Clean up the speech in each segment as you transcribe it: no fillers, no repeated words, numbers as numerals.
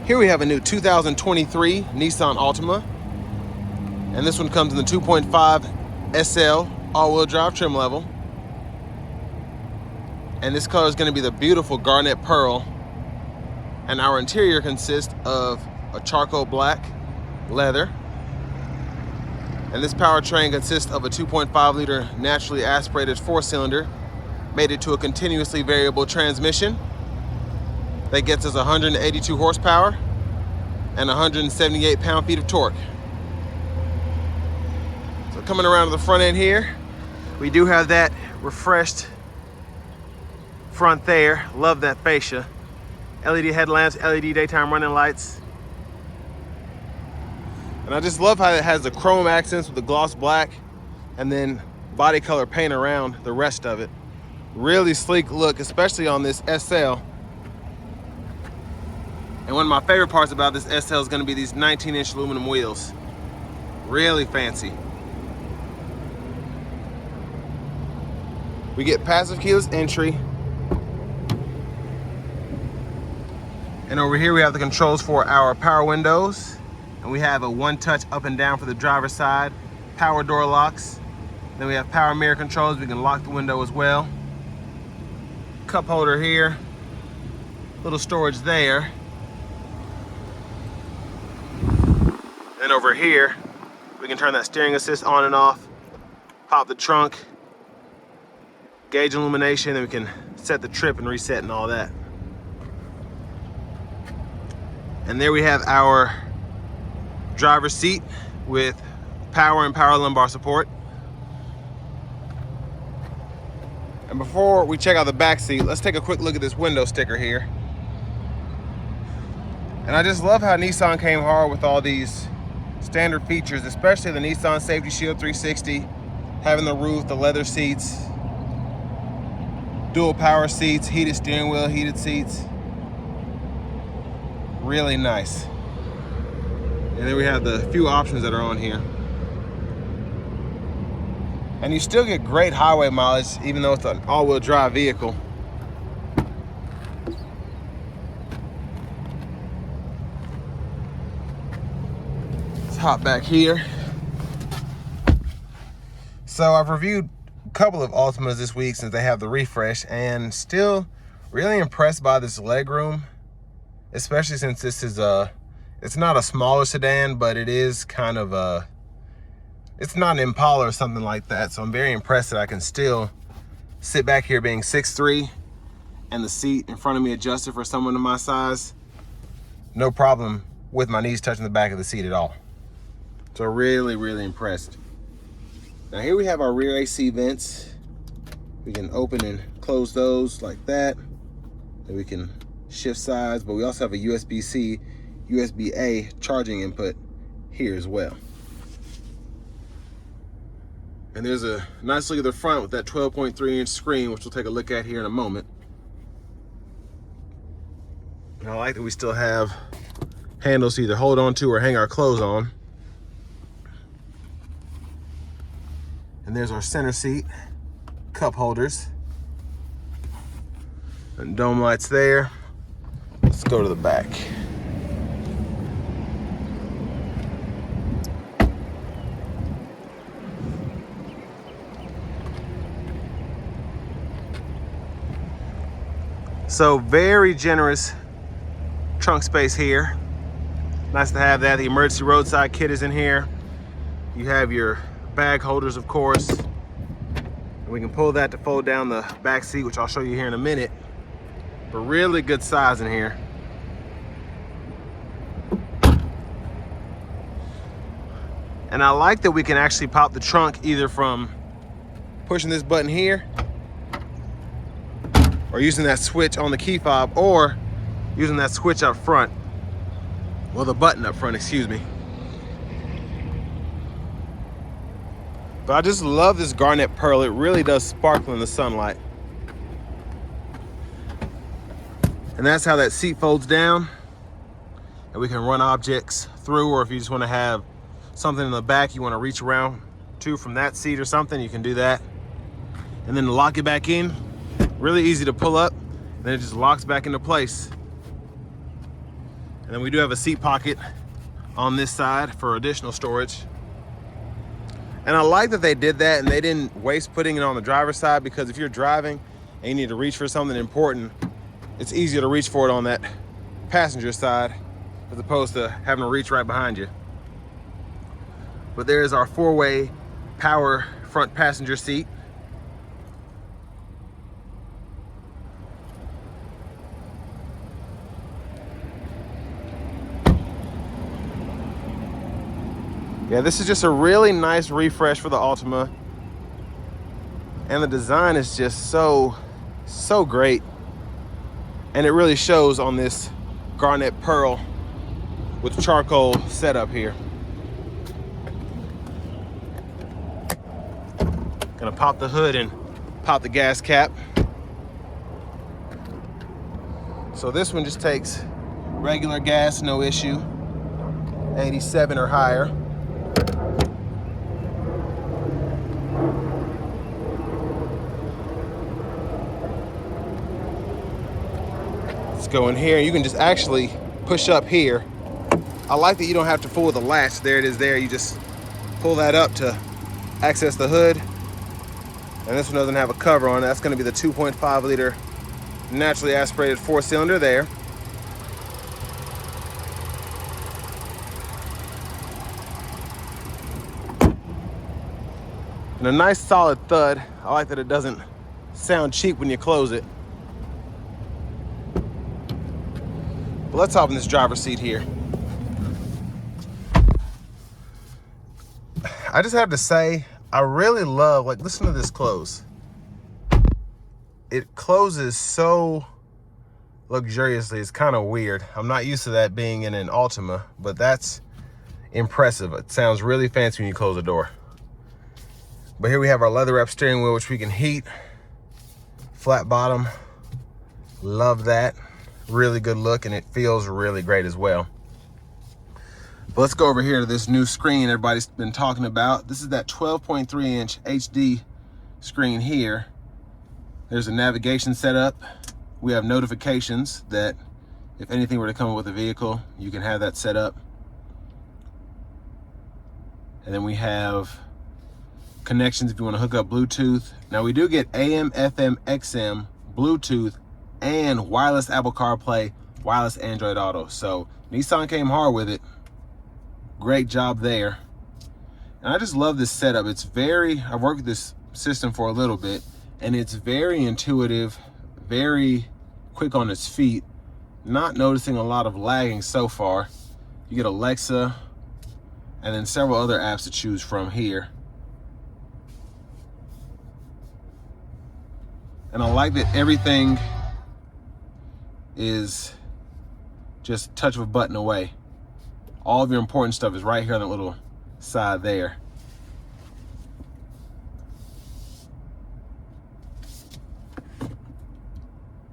Here we have a new 2023 Nissan Altima, and this one comes in the 2.5 SL all-wheel drive trim level. And this color is going to be the beautiful garnet pearl, and our interior consists of a charcoal black leather. And this powertrain consists of a 2.5 liter naturally aspirated 4-cylinder mated to a continuously variable transmission that gets us 182 horsepower and 178 pound-feet of torque. So coming around to the front end here, we do have that refreshed front there. Love that fascia. LED headlamps, LED daytime running lights. And I just love how it has the chrome accents with the gloss black and then body color paint around the rest of it. Really sleek look, especially on this SL. And one of my favorite parts about this SL is going to be these 19-inch aluminum wheels. Really fancy. We get passive keyless entry. And over here we have the controls for our power windows. And we have a one-touch up and down for the driver's side, power door locks. Then we have power mirror controls. We can lock the window as well. Cup holder here, little storage there. And over here, we can turn that steering assist on and off, pop the trunk, gauge illumination, then we can set the trip and reset and all that. And there we have our driver's seat with power and power lumbar support. And before we check out the back seat, let's take a quick look at this window sticker here. And I just love how Nissan came hard with all these standard features, especially the Nissan Safety Shield 360, having the roof, the leather seats, dual power seats, heated steering wheel, heated seats. Really nice. And then we have the few options that are on here. And you still get great highway mileage, even though it's an all-wheel drive vehicle. Let's hop back here. So I've reviewed a couple of Altimas this week since they have the refresh, and still really impressed by this legroom, especially since this is it's not a smaller sedan, but it is kind of it's not an Impala or something like that. So I'm very impressed that I can still sit back here being 6'3", and the seat in front of me adjusted for someone of my size. No problem with my knees touching the back of the seat at all. So really, really impressed. Now here we have our rear AC vents. We can open and close those like that. Then we can shift sides, but we also have a USB-C, USB-A charging input here as well. And there's a nice look at the front with that 12.3-inch screen, which we'll take a look at here in a moment. And I like that we still have handles to either hold on to or hang our clothes on. And there's our center seat, cup holders, and dome lights there. Let's go to the back. So very generous trunk space here. Nice to have that. The emergency roadside kit is in here. You have your bag holders, of course. And we can pull that to fold down the back seat, which I'll show you here in a minute. But really good size in here. And I like that we can actually pop the trunk either from pushing this button here, or using that switch on the key fob, or using that switch up front. Well, the button up front, excuse me. But I just love this garnet pearl. It really does sparkle in the sunlight. And that's how that seat folds down. And we can run objects through, or if you just want to have something in the back you want to reach around to from that seat or something, you can do that. And then lock it back in. Really easy to pull up, and then it just locks back into place. And then we do have a seat pocket on this side for additional storage. And I like that they did that and they didn't waste putting it on the driver's side, because if you're driving and you need to reach for something important, it's easier to reach for it on that passenger side as opposed to having to reach right behind you. But there's our 4-way power front passenger seat. Yeah, this is just a really nice refresh for the Altima. And the design is just so great. And it really shows on this garnet pearl with charcoal setup here. Gonna pop the hood and pop the gas cap. So this one just takes regular gas, no issue. 87 or higher. Let's go in here. You can just actually push up here. I like that you don't have to fool with the latch. There it is there. You just pull that up to access the hood. And this one doesn't have a cover on it. That's going to be the 2.5 liter naturally aspirated 4-cylinder there. And a nice solid thud. I like that it doesn't sound cheap when you close it. But let's hop in this driver's seat here. I just have to say, I really love, like, listen to this close. It closes so luxuriously. It's kind of weird. I'm not used to that being in an Altima, but that's impressive. It sounds really fancy when you close the door. But here we have our leather wrap steering wheel, which we can heat. Flat bottom. Love that. Really good look, and it feels really great as well. But let's go over here to this new screen everybody's been talking about. This is that 12.3-inch HD screen here. There's a navigation setup. We have notifications that if anything were to come up with the vehicle, you can have that set up. And then we have connections if you want to hook up Bluetooth. Now we do get AM, FM, XM, Bluetooth, and wireless Apple CarPlay, wireless Android Auto. So Nissan came hard with it. Great job there. And I just love this setup. It's very, I've worked with this system for a little bit, and it's very intuitive, very quick on its feet. Not noticing a lot of lagging so far. You get Alexa, and then several other apps to choose from here. And I like that everything is just touch of a button away. All of your important stuff is right here on the little side there.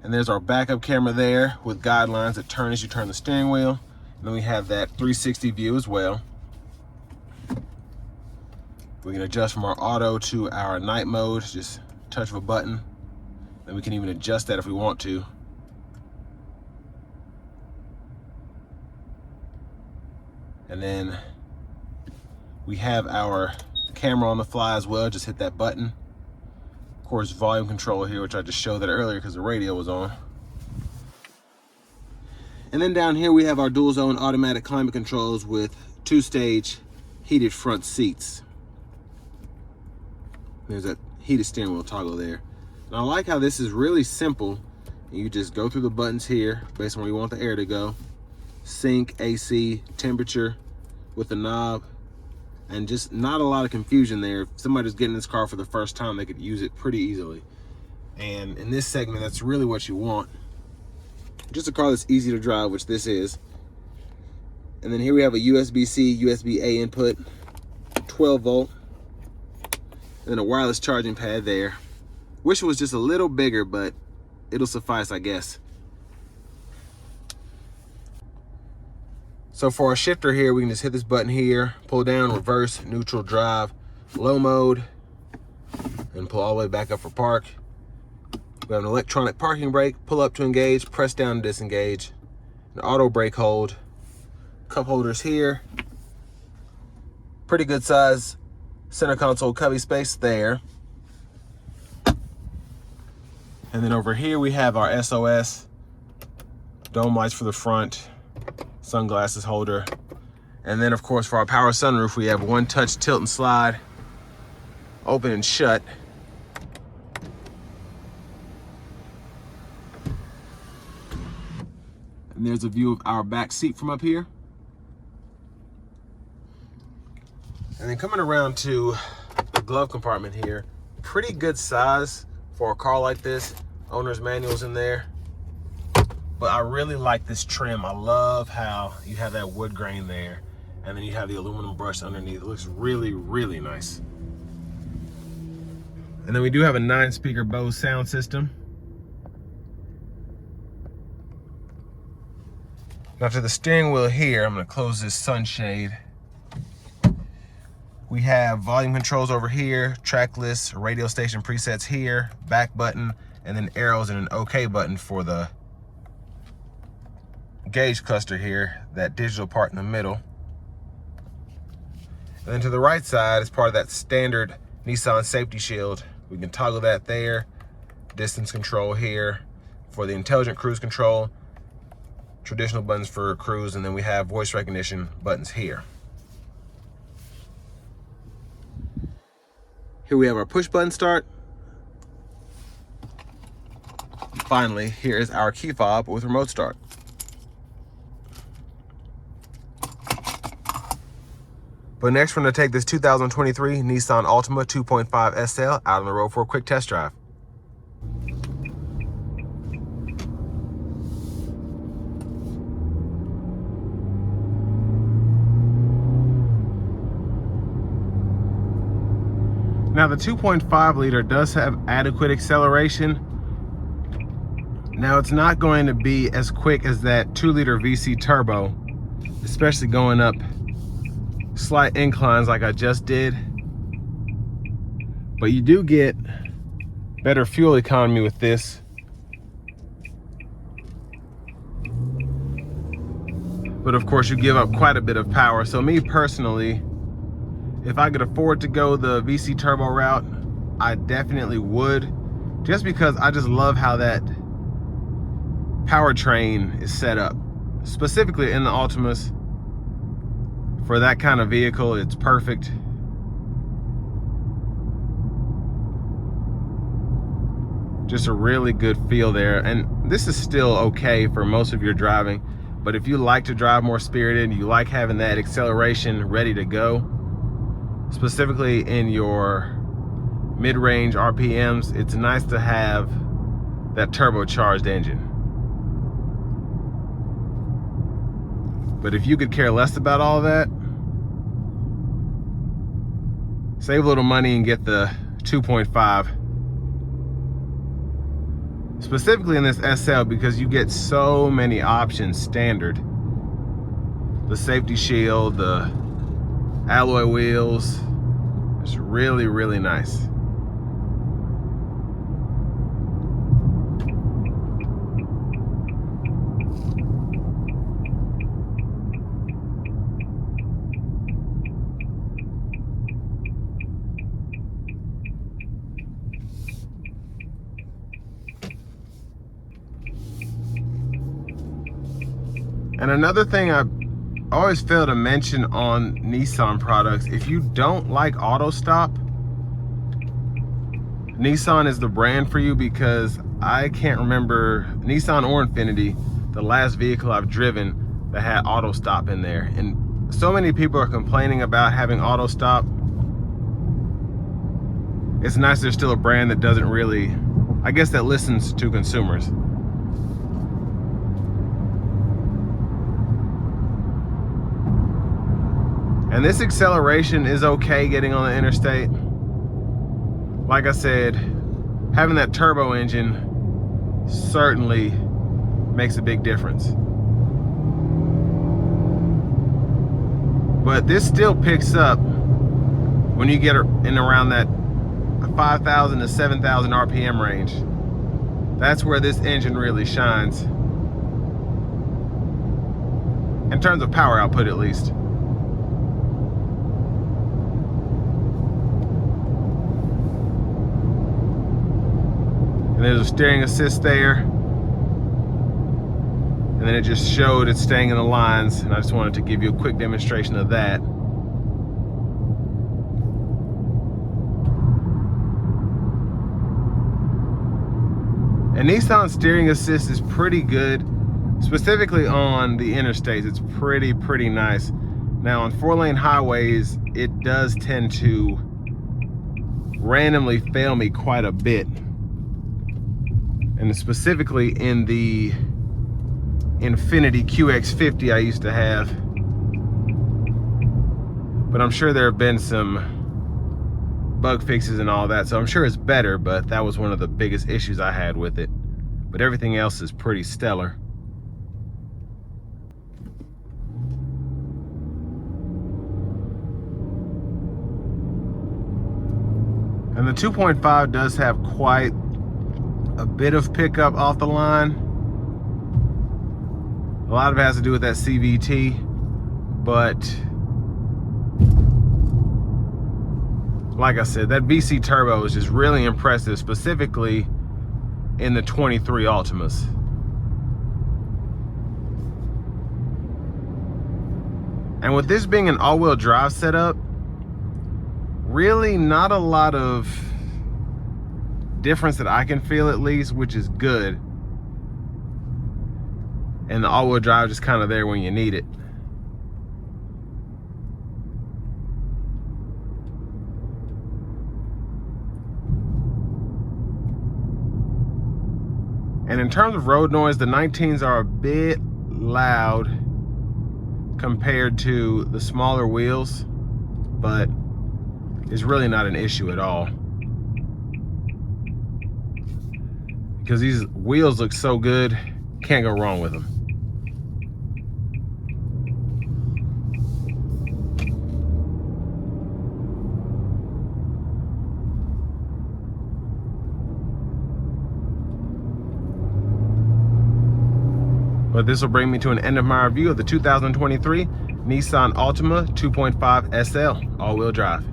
And there's our backup camera there with guidelines that turn as you turn the steering wheel. And then we have that 360 view as well. We can adjust from our auto to our night mode, just touch of a button. Then we can even adjust that if we want to. And then we have our camera on the fly as well. Just hit that button. Of course, volume control here, which I just showed that earlier because the radio was on. And then down here we have our dual zone automatic climate controls with 2-stage heated front seats. There's that heated steering wheel toggle there. And I like how this is really simple. You just go through the buttons here based on where you want the air to go. Sync, AC, temperature with the knob, and just not a lot of confusion there. If somebody's getting this car for the first time, they could use it pretty easily. And in this segment, that's really what you want. Just a car that's easy to drive, which this is. And then here we have a USB-C, USB-A input, 12 volt, and then a wireless charging pad there. Wish it was just a little bigger, but it'll suffice, I guess. So for our shifter here, we can just hit this button here, pull down, reverse, neutral, drive, low mode, and pull all the way back up for park. We have an electronic parking brake, pull up to engage, press down to disengage, an auto brake hold, cup holders here, pretty good size center console cubby space there. And then over here we have our SOS, dome lights for the front, sunglasses holder. And then of course for our power sunroof, we have one touch tilt and slide, open and shut. And there's a view of our back seat from up here. And then coming around to the glove compartment here, pretty good size for a car like this. Owner's manual's in there. But I really like this trim. I love how you have that wood grain there, and then you have the aluminum brush underneath. It looks really, really nice. And then we do have a 9-speaker Bose sound system. Now to the steering wheel here, I'm gonna close this sunshade. We have volume controls over here, track list, radio station presets here, back button, and then arrows and an OK button for the gauge cluster here, that digital part in the middle. And then to the right side is part of that standard Nissan safety shield. We can toggle that there, distance control here for the intelligent cruise control, traditional buttons for cruise, and then we have voice recognition buttons here. Here we have our push button start. Finally, here is our key fob with remote start. But next we're going to take this 2023 Nissan Altima 2.5 SL out on the road for a quick test drive. Now the 2.5 liter does have adequate acceleration. Now it's not going to be as quick as that 2-liter VC turbo, especially going up slight inclines like I just did. But you do get better fuel economy with this. But of course you give up quite a bit of power. So me personally, if I could afford to go the VC turbo route, I definitely would, just because I just love how that powertrain is set up. Specifically in the Altimas, for that kind of vehicle, it's perfect. Just a really good feel there. And this is still okay for most of your driving, but if you like to drive more spirited, you like having that acceleration ready to go, specifically in your mid-range RPMs, it's nice to have that turbocharged engine. But if you could care less about all of that, save a little money and get the 2.5. Specifically in this SL, because you get so many options standard. The safety shield, the alloy wheels. It's really, really nice. And another thing I always fail to mention on Nissan products, if you don't like auto stop, Nissan is the brand for you, because I can't remember Nissan or Infiniti, the last vehicle I've driven that had auto stop in there. And so many people are complaining about having auto stop. It's nice there's still a brand that doesn't really, I guess, that listens to consumers. And this acceleration is okay getting on the interstate. Like I said, having that turbo engine certainly makes a big difference. But this still picks up when you get in around that 5,000 to 7,000 RPM range. That's where this engine really shines. in terms of power output at least. And there's a steering assist there. And then it just showed it's staying in the lines, and I just wanted to give you a quick demonstration of that. And Nissan steering assist is pretty good, specifically on the interstates. It's pretty nice. Now on 4-lane highways, it does tend to randomly fail me quite a bit. And specifically in the Infiniti QX50 I used to have. But I'm sure there have been some bug fixes and all that, so I'm sure it's better, but that was one of the biggest issues I had with it. But everything else is pretty stellar. And the 2.5 does have quite a bit of pickup off the line. A lot of it has to do with that CVT, but like I said, that VC turbo is just really impressive, specifically in the 23 Altimas. And with this being an all-wheel drive setup, really not a lot of difference that I can feel, at least, which is good. And the all-wheel drive just kind of there when you need it. And in terms of road noise, the 19s are a bit loud compared to the smaller wheels, but it's really not an issue at all, because these wheels look so good, can't go wrong with them. But this will bring me to an end of my review of the 2023 Nissan Altima 2.5 SL all-wheel drive.